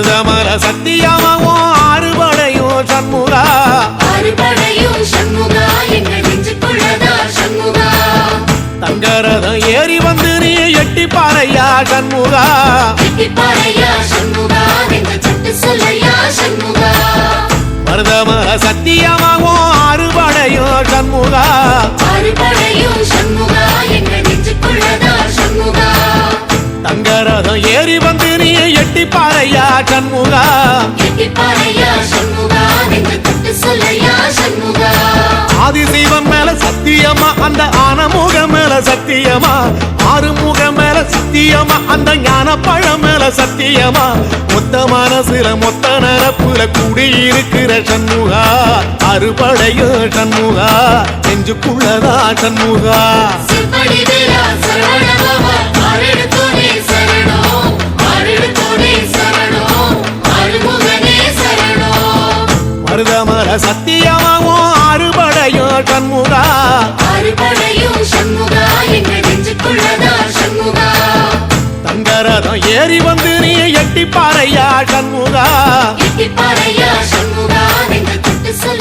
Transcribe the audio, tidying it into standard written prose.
மருதமல சத்தியமாவும் ஆறுபடையும் சண்முகா ஆறுபடையும் சண்முகா எங்கள் நெஞ்சுக்குள்ளதா சண்முகா தங்கரதம் ஏறி வந்து நீ எட்டி பாறையா சண்முகா எட்டி பாறையா சண்முகா எங்கள் சட்டு சொல்லையா சண்முகா மருதமல சத்தியமாவும் ஆறுபடையும் சண்முகா ஆறுபடையும் சண்முகா எங்கள் நெஞ்சுக்குள்ளதா சண்முகா தங்கரதம் ஏறி வந்து நீ எட்டி பாறையா சண்முகா எட்டி பாறையா சண்முகா எங்கள் சட்டு சொல்லையா சண்முகா ஆதிசைவம் மேல சத்தியமா அந்த ஆனமுக மேல சத்தியமா ஆறுமுக மேல சத்தியமா அந்த ஞான பழம் மேல சத்தியமா மொத்த மனசுல மொத்த நரப்புல குடியிருக்கிற சண்முகா அறுபடையும் சண்முகா நெஞ்சுக்குள்ளதா சண்முகா சிற்படி வேலா சரவணபவா ஆரெடுத்தோனே சரணம் ஆரெடுத்தோனே சரணம் ஆறுமுகனே சரணம் மருதமல சத்தியமாவும் ஆறுபடையும் சண்முகா ஆறுபடையும் சண்முகா எங்கள் நெஞ்சுக்குள்ளதா சண்முகா தங்கரதம் ஏறி வந்து நீ எட்டி பாறையா சண்முகா எட்டி பாறையா சண்முகா எங்கள் தொட்டு சொல்ல